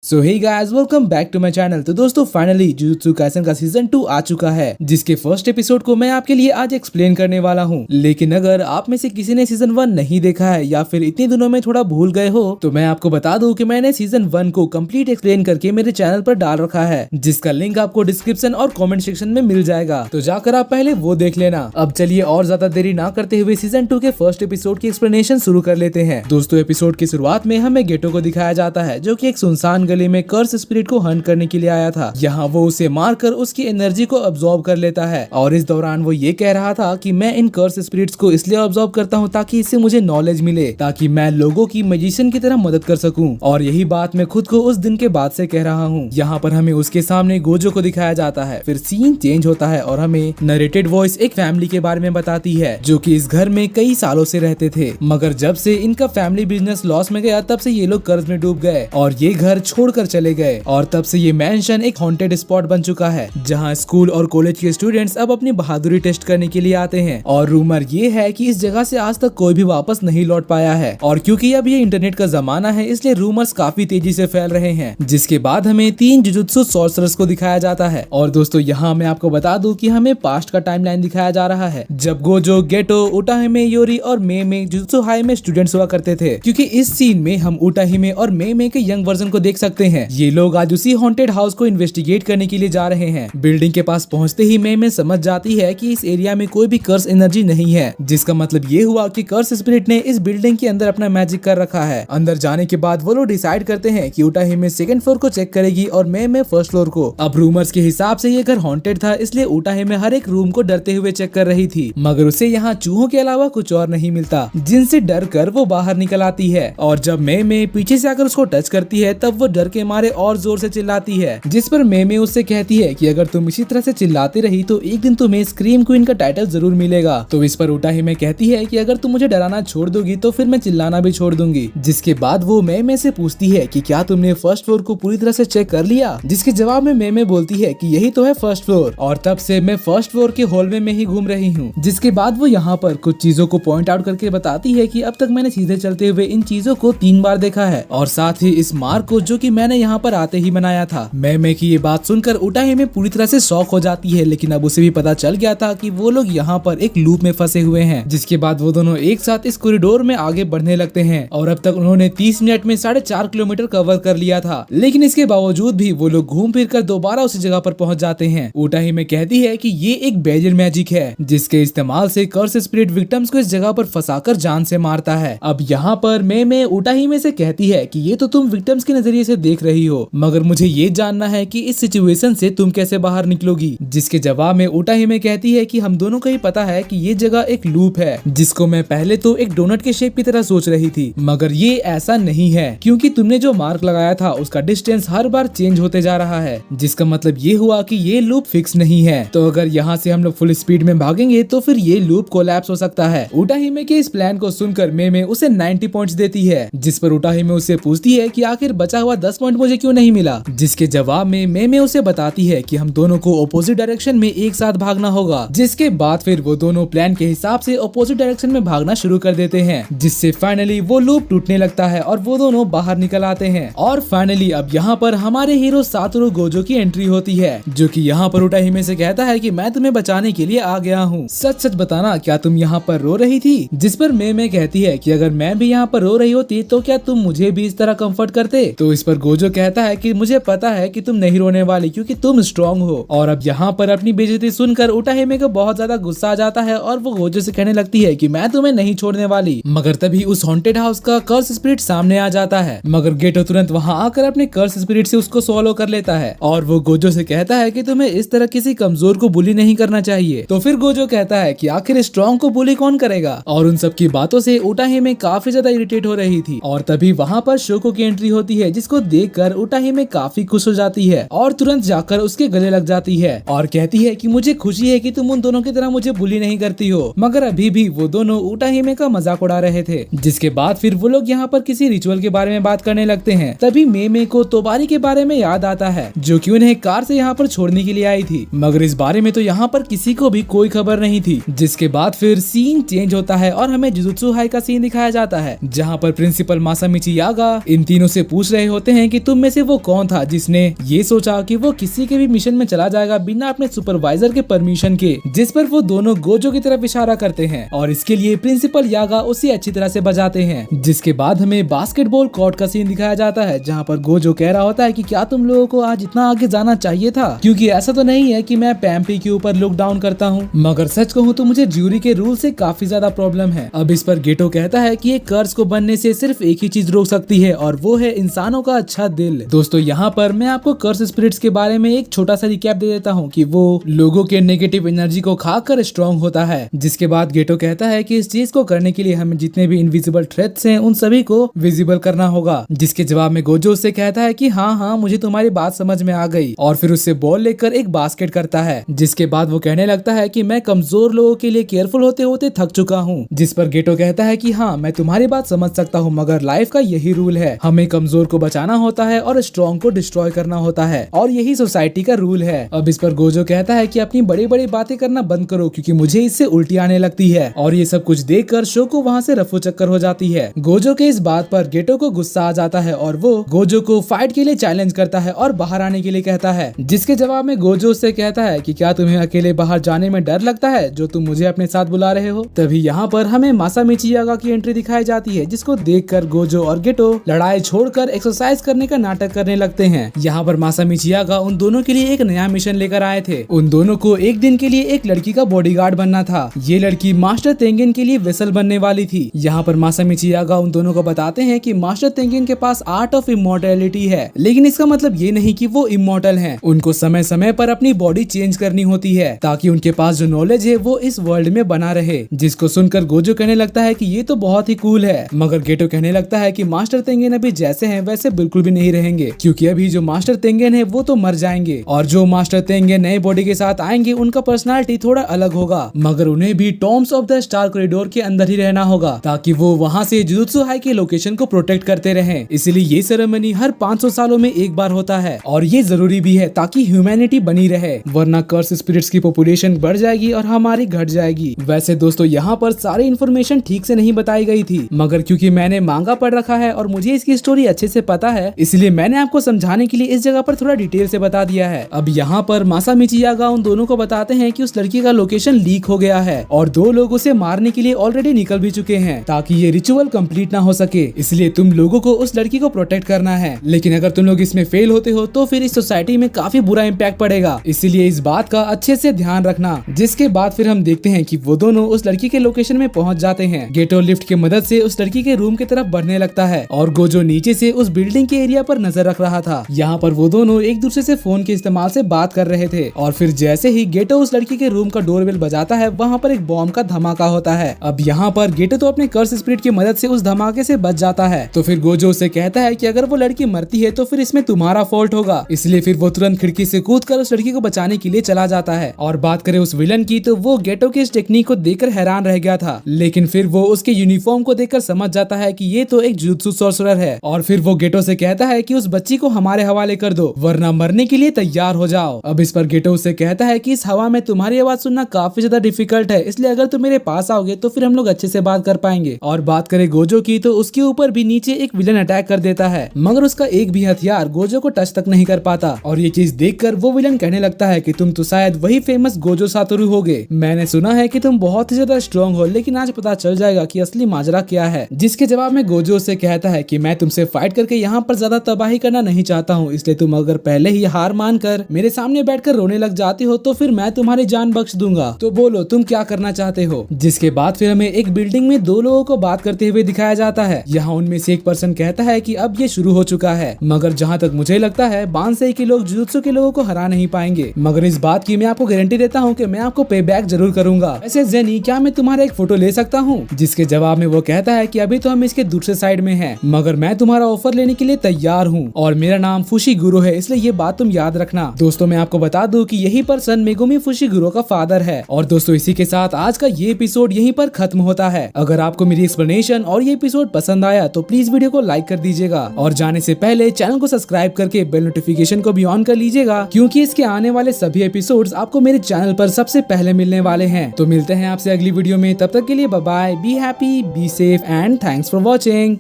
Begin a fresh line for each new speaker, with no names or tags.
So hey guys, welcome back to my channel. तो दोस्तों finally Jujutsu Kaisen का season 2 आ चुका है, जिसके फर्स्ट एपिसोड को मैं आपके लिए आज एक्सप्लेन करने वाला हूँ। लेकिन अगर आप में से किसी ने सीजन 1 नहीं देखा है या फिर इतने दिनों में थोड़ा भूल गए हो, तो मैं आपको बता दूं कि मैंने सीजन 1 को कंप्लीट एक्सप्लेन करके मेरे चैनल पर डाल रखा है, जिसका लिंक आपको डिस्क्रिप्शन और कॉमेंट सेक्शन में मिल जाएगा। तो जाकर आप पहले वो देख लेना। अब चलिए और ज्यादा देरी ना करते हुए सीजन 2 के फर्स्ट एपिसोड की एक्सप्लेनेशन शुरू कर लेते हैं। दोस्तों एपिसोड की शुरुआत में हमें गेटो को दिखाया जाता है, जो की एक सुनसान गली में कर्स स्पिरिट को हंट करने के लिए आया था। यहाँ वो उसे मारकर उसकी एनर्जी को अब्सॉर्ब कर लेता है और इस दौरान वो ये कह रहा था कि मैं इन कर्स स्पिरिट्स को इसलिए अब्सॉर्ब करता हूँ ताकि इससे मुझे नॉलेज मिले, ताकि मैं लोगों की मैजिशियन की तरह मदद कर सकूं। और यही बात मैं खुद को उस दिन के बाद से कह रहा हूँ। यहाँ पर हमें उसके सामने गोजो को दिखाया जाता है। फिर सीन चेंज होता है और हमें नरेटेड वॉइस एक फैमिली के बारे में बताती है, जो कि इस घर में कई सालों से रहते थे, मगर जब से इनका फैमिली बिजनेस लॉस में गया तब से ये लोग कर्ज में डूब गए और ये घर छोड़कर चले गए। और तब से ये मैंशन एक हॉन्टेड स्पॉट बन चुका है, जहाँ स्कूल और कॉलेज के स्टूडेंट्स अब अपनी बहादुरी टेस्ट करने के लिए आते हैं। और रूमर ये है कि इस जगह से आज तक कोई भी वापस नहीं लौट पाया है। और क्योंकि अब ये इंटरनेट का जमाना है, इसलिए रूमर्स काफी तेजी से फैल रहे हैं। जिसके बाद हमें 3 जुजुत्सु सॉर्सरर्स को दिखाया जाता है। और दोस्तों यहाँ मैं आपको बता दूं कि हमें पास्ट का टाइमलाइन दिखाया जा रहा है, जब गोजो, गेटो, उटाहिमे, योरी और मे जुजुत्सु हाई में स्टूडेंट्स हुआ करते थे। क्योंकि इस सीन में हम उटाहिमे और मे के यंग वर्जन को देख सकते हैं। ये लोग आज उसी हॉन्टेड हाउस को इन्वेस्टिगेट करने के लिए जा रहे हैं। बिल्डिंग के पास पहुंचते ही मे समझ जाती है कि इस एरिया में कोई भी कर्स एनर्जी नहीं है, जिसका मतलब ये हुआ कि कर्स स्पिरिट ने इस बिल्डिंग के अंदर अपना मैजिक कर रखा है। अंदर जाने के बाद वो लोग डिसाइड करते हैं कि उटाहिमे सेकंड फ्लोर को चेक करेगी और मे फर्स्ट फ्लोर को। अब रूमर्स के हिसाब से ये घर हॉन्टेड था, इसलिए उटाहिमे हर एक रूम को डरते हुए चेक कर रही थी, मगर उसे यहाँ चूहों के अलावा कुछ और नहीं मिलता, जिनसे डर कर वो बाहर निकल आती है। और जब मे पीछे से आकर उसको टच करती है, तब वो डर के मारे और जोर से चिल्लाती है, जिस पर मे उससे कहती है कि अगर तुम इसी तरह से चिल्लाती रही तो एक दिन तुम्हें स्क्रीम क्वीन का टाइटल जरूर मिलेगा। तो इस पर उटाहिमे कहती है कि अगर तुम मुझे डराना छोड़ दोगी तो फिर मैं चिल्लाना भी छोड़ दूंगी। जिसके बाद वो मे से पूछती है कि क्या तुमने फर्स्ट फ्लोर को पूरी तरह से चेक कर लिया, जिसके जवाब में मे बोलती है कि यही तो है फर्स्ट फ्लोर, और तब से मैं फर्स्ट फ्लोर के हॉल में ही घूम रही हूँ। जिसके बाद वो यहाँ पर कुछ चीजों को पॉइंट आउट करके बताती है कि अब तक मैंने सीधे चलते हुए इन चीजों को 3 बार देखा है, और साथ ही इस मार्क को जो कि मैंने यहाँ पर आते ही बनाया था। मे की ये बात सुनकर उटाहिमे पूरी तरह से शॉक हो जाती है, लेकिन अब उसे भी पता चल गया था कि वो लोग यहाँ पर एक लूप में फंसे हुए हैं। जिसके बाद वो दोनों एक साथ इस कॉरिडोर में आगे बढ़ने लगते हैं और अब तक उन्होंने 30 मिनट में 4.5 किलोमीटर कवर कर लिया था। लेकिन इसके बावजूद भी वो लोग घूम फिर कर दोबारा उसी जगह पर पहुंच जाते हैं। उटाहिमे कहती है कि ये एक बैरियर मैजिक है, जिसके इस्तेमाल से कर्स स्पिरिट विक्टिम्स को इस जगह पर फंसाकर जान से मारता है। अब यहाँ पर मे उटाहिमे से कहती है कि ये तो तुम विक्टिम्स के नजरिए से देख रही हो, मगर मुझे ये जानना है कि इस सिचुएशन से तुम कैसे बाहर निकलोगी। जिसके जवाब में उटाहिमे कहती है कि हम दोनों को ही पता है कि ये जगह एक लूप है, जिसको मैं पहले तो एक डोनट के शेप की तरह सोच रही थी, मगर ये ऐसा नहीं है, क्योंकि तुमने जो मार्क लगाया था उसका डिस्टेंस हर बार चेंज होते जा रहा है। जिसका मतलब ये हुआ कि ये लूप फिक्स नहीं है। तो अगर यहाँ से हम लोग फुल स्पीड में भागेंगे तो फिर ये लूप कोलैप्स हो सकता है। उटाहिमे के इस प्लान को सुनकर मे उसे 90 पॉइंट्स देती है, जिस पर उटाहिमे उससे पूछती है कि आखिर बचा हुआ 10 पॉइंट मुझे क्यों नहीं मिला। जिसके जवाब में मे उसे बताती है कि हम दोनों को अपोजिट डायरेक्शन में एक साथ भागना होगा। जिसके बाद फिर वो दोनों प्लान के हिसाब से अपोजिट डायरेक्शन में भागना शुरू कर देते हैं, जिससे फाइनली वो लूप टूटने लगता है और वो दोनों बाहर निकल आते हैं। और फाइनली अब यहाँ पर हमारे हीरो सातोरू गोजो की एंट्री होती है, जो कि यहाँ पर उटाहिमे से कहता है कि मैं तुम्हें बचाने के लिए आ गया हूँ, सच सच बताना क्या तुम यहाँ पर रो रही थी। जिस पर मे कहती है कि अगर मैं भी यहाँ पर रो रही होती तो क्या तुम मुझे भी इस तरह कंफर्ट करते। तो इस पर गोजो कहता है कि मुझे पता है कि तुम नहीं रोने वाली, क्योंकि तुम स्ट्रॉन्ग हो। और अब यहाँ पर अपनी बेइज्जती सुनकर उटाहिमे को बहुत ज्यादा गुस्सा आ जाता है और वो गोजो से कहने लगती है कि मैं तुम्हें नहीं छोड़ने वाली। मगर तभी उस हॉन्टेड हाउस का कर्स स्पिरिट सामने आ जाता है, मगर गेटो तुरंत वहाँ आकर अपने कर्स स्पिरिट से उसको सॉलो कर लेता है और वो गोजो से कहता है कि तुम्हें इस तरह किसी कमजोर को बुली नहीं करना चाहिए। तो फिर गोजो कहता है कि आखिर स्ट्रॉन्ग को बुली कौन करेगा। और उन सब की बातों से उटाहिमे काफी ज्यादा इरिटेट हो रही थी। और तभी वहाँ पर शोको की एंट्री होती है, जिसको देखकर उटाहिमे काफी खुश हो जाती है और तुरंत जाकर उसके गले लग जाती है और कहती है कि मुझे खुशी है कि तुम उन दोनों की तरह मुझे बुली नहीं करती हो। मगर अभी भी वो दोनों उटाहिमे का मजाक उड़ा रहे थे। जिसके बाद फिर वो लोग यहाँ पर किसी रिचुअल के बारे में बात करने लगते हैं। तभी मे को तोबारी के बारे में याद आता है, जो कि उन्हें कार से यहाँ पर छोड़ने के लिए आई थी, मगर इस बारे में तो यहाँ पर किसी को भी कोई खबर नहीं थी। जिसके बाद फिर सीन चेंज होता है और हमें जुजुत्सु हाई का सीन दिखाया जाता है, जहाँ पर प्रिंसिपल मासामिची यागा इन तीनों से पूछ रहे होते हैं कि तुम में से वो कौन था जिसने ये सोचा कि वो किसी के भी मिशन में चला जाएगा बिना अपने सुपरवाइजर के परमिशन के, जिस पर वो दोनों गोजो की तरफ इशारा करते हैं और इसके लिए प्रिंसिपल यागा उसे अच्छी तरह से बजाते हैं। जिसके बाद हमें बास्केटबॉल कोर्ट का सीन दिखाया जाता है जहाँ पर गोजो कह रहा होता है कि क्या तुम लोगों को आज इतना आगे जाना चाहिए था, क्योंकि ऐसा तो नहीं है कि मैं पैम्पी के ऊपर लुक डाउन करता हूँ, मगर सच कहूँ तो मुझे ज्यूरी के रूल से काफी ज्यादा प्रॉब्लम है। अब इस पर गेटो कहता है कि एक कर्ज को बनने से सिर्फ एक ही चीज रोक सकती है और वो है इंसानों का अच्छा दिल। दोस्तों यहाँ पर मैं आपको कर्स स्पिरिट्स के बारे में एक छोटा सा रिकैप दे देता हूँ कि वो लोगों के नेगेटिव एनर्जी को खाकर स्ट्रॉन्ग होता है। जिसके बाद गेटो कहता है कि इस चीज को करने के लिए हमें जितने भी इनविजिबल थ्रेट्स हैं उन सभी को विजिबल करना होगा। जिसके जवाब में गोजो उससे कहता है कि हाँ मुझे तुम्हारी बात समझ में आ गई और फिर उससे बॉल लेकर एक बास्केट करता है। जिसके बाद वो कहने लगता है कि मैं कमजोर लोगों के लिए केयरफुल होते होते थक चुका हूँ। जिस पर गेटो कहता है कि हाँ मैं तुम्हारी बात समझ सकता हूँ, मगर लाइफ का यही रूल है, हमें कमजोर को बचाना होता है और स्ट्रॉन्ग को डिस्ट्रॉय करना होता है और यही सोसाइटी का रूल है। अब इस पर गोजो कहता है कि अपनी बड़ी बड़ी बातें करना बंद करो क्योंकि मुझे इससे उल्टी आने लगती है और ये सब कुछ देखकर शो को वहाँ से रफू चक्कर हो जाती है। गोजो के इस बात पर गेटो को गुस्सा आ जाता है और वो गोजो को फाइट के लिए चैलेंज करता है और बाहर आने के लिए कहता है। जिसके जवाब में गोजो उससे कहता है कि क्या तुम्हें अकेले बाहर जाने में डर लगता है जो तुम मुझे अपने साथ बुला रहे हो। तभी यहाँ पर हमें मासामिची यागा की एंट्री दिखाई जाती है जिसको देखकर गोजो और गेटो लड़ाई छोड़कर एक्सरसाइज करने का नाटक करने लगते हैं। यहाँ पर मासामिची यागा उन दोनों के लिए एक नया मिशन लेकर आए थे। उन दोनों को एक दिन के लिए एक लड़की का बॉडीगार्ड बनना था। ये लड़की मास्टर तेंगेन के लिए वेसल बनने वाली थी। यहाँ पर मासामिची यागा उन दोनों को बताते हैं कि मास्टर तेंगेन के पास आर्ट ऑफ इमॉर्टैलिटी है, लेकिन इसका मतलब ये नहीं कि वो इमॉर्टल हैं। उनको समय समय पर अपनी बॉडी चेंज करनी होती है ताकि उनके पास जो नॉलेज है वो इस वर्ल्ड में बना रहे। जिसको सुनकर गोजो कहने लगता है कि ये तो बहुत ही कूल है, मगर गेटो कहने लगता है कि मास्टर तेंगेन अभी जैसे हैं वैसे बिल्कुल भी नहीं रहेंगे क्योंकि अभी जो मास्टर तेंगेन है वो तो मर जाएंगे और जो मास्टर तेंगेन नए बॉडी के साथ आएंगे उनका पर्सनालिटी थोड़ा अलग होगा, मगर उन्हें भी Tom's of the star corridor के अंदर ही रहना होगा ताकि वो वहाँ से जुजुत्सु हाई के लोकेशन को प्रोटेक्ट करते रहें। इसलिए ये सेरेमनी हर 500 सालों में एक बार होता है और ये जरूरी भी है ताकि ह्यूमैनिटी बनी रहे, वरना कर्स स्पिरिट्स की पॉपुलेशन बढ़ जाएगी और हमारी घट जाएगी। वैसे दोस्तों यहाँ पर सारी इन्फॉर्मेशन ठीक से नहीं बताई गई थी, मगर क्योंकि मैंने मांगा पढ़ रखा है और मुझे इसकी स्टोरी अच्छे से पता है इसलिए मैंने आपको समझाने के लिए इस जगह पर थोड़ा डिटेल से बता दिया है। अब यहाँ पर मासामिची यागा उन दोनों को बताते हैं कि उस लड़की का लोकेशन लीक हो गया है और 2 लोग उसे मारने के लिए ऑलरेडी निकल भी चुके हैं ताकि ये रिचुअल कंप्लीट ना हो सके। इसलिए तुम लोगों को उस लड़की को प्रोटेक्ट करना है, लेकिन अगर तुम लोग इसमें फेल होते हो तो फिर इस सोसाइटी में काफी बुरा इम्पैक्ट पड़ेगा, इसलिए इस बात का अच्छे से ध्यान रखना। जिसके बाद फिर हम देखते हैं कि वो दोनों उस लड़की के लोकेशन में पहुंच जाते हैं। गेटो लिफ्ट की मदद से उस लड़की के रूम की तरफ बढ़ने लगता है और गोजो नीचे से उस बिल्डिंग के एरिया पर नजर रख रहा था। यहाँ पर वो दोनों एक दूसरे से फोन के इस्तेमाल से बात कर रहे थे और फिर जैसे ही गेटो उस लड़की के रूम का डोरबेल बजाता है वहाँ पर एक बॉम्ब का धमाका होता है। अब यहाँ पर गेटो तो अपने कर्स स्पिरिट की मदद से उस धमाके से बच जाता है। तो फिर गोजो उसे कहता है कि अगर वो लड़की मरती है तो फिर इसमें तुम्हारा फॉल्ट होगा, इसलिए फिर वो तुरंत खिड़की से कूदकर उस लड़की को बचाने के लिए चला जाता है। और बात करें उस विलन की तो वो गेटो की इस टेक्निक को देखकर हैरान रह गया था, लेकिन फिर वो उसके यूनिफॉर्म को देखकर समझ जाता है कि ये तो एक जुजुत्सु सॉर्सरर है और फिर वो गेटो से कहता है कि उस बच्ची को हमारे हवाले कर दो वरना मरने के लिए तैयार हो जाओ। अब इस पर गेटो उससे कहता है कि इस हवा में तुम्हारी आवाज सुनना काफी ज्यादा डिफिकल्ट है, इसलिए अगर तुम मेरे पास आओगे तो फिर हम लोग अच्छे से बात कर पाएंगे। और बात करें गोजो की तो उसके ऊपर भी नीचे एक विलन अटैक कर देता है, मगर उसका एक भी हथियार गोजो को टच तक नहीं कर पाता और ये चीज देखकर वो विलन कहने लगता है कि तुम तो शायद वही फेमस गोजो सातोरु होगे। मैंने सुना है कि तुम बहुत ही ज्यादा स्ट्रॉन्ग हो, लेकिन आज पता चल जाएगा कि असली माजरा क्या है। जिसके जवाब में गोजो से कहता है कि मैं तुमसे फाइट करके यहाँ पर ज्यादा तबाही करना नहीं चाहता हूँ, इसलिए तुम अगर पहले ही हार मानकर मेरे सामने बैठकर रोने लग जाती हो तो फिर मैं तुम्हारी जान बख्श दूंगा। तो बोलो तुम क्या करना चाहते हो। जिसके बाद फिर हमें एक बिल्डिंग में 2 लोगों को बात करते हुए दिखाया जाता है। यहाँ उनमें से एक पर्सन कहता है कि अब ये शुरू हो चुका है, मगर जहाँ तक मुझे लगता है बांसेई के लोग जुजुत्सु के लोगों को हरा नहीं पाएंगे, मगर इस बात की मैं आपको गारंटी देता हूँ कि मैं आपको पे बैक जरूर करूंगा। वैसे जेनी क्या मैं तुम्हारा एक फोटो ले सकता हूँ। जिसके जवाब में वो कहता है कि अभी तो हम इसके दूसरे साइड में हैं, मगर मैं तुम्हारा ऑफर लेने के लिए तैयार हूँ और मेरा नाम फुशिगुरो है, इसलिए ये बात तुम याद रखना। दोस्तों मैं आपको बता दूं कि यही पर्सन मेगुमी फुशिगुरो का फादर है। और दोस्तों इसी के साथ आज का ये एपिसोड यहीं पर खत्म होता है। अगर आपको मेरी एक्सप्लेनेशन और ये एपिसोड पसंद आया तो प्लीज वीडियो को लाइक कर दीजिएगा और जाने से पहले चैनल को सब्सक्राइब करके बेल नोटिफिकेशन को भी ऑन कर लीजिएगा, क्योंकि इसके आने वाले सभी एपिसोड्स आपको मेरे चैनल पर सबसे पहले मिलने वाले हैं। तो मिलते हैं आपसे अगली वीडियो में, तब तक के लिए bye bye, be happy, be safe and thanks for watching.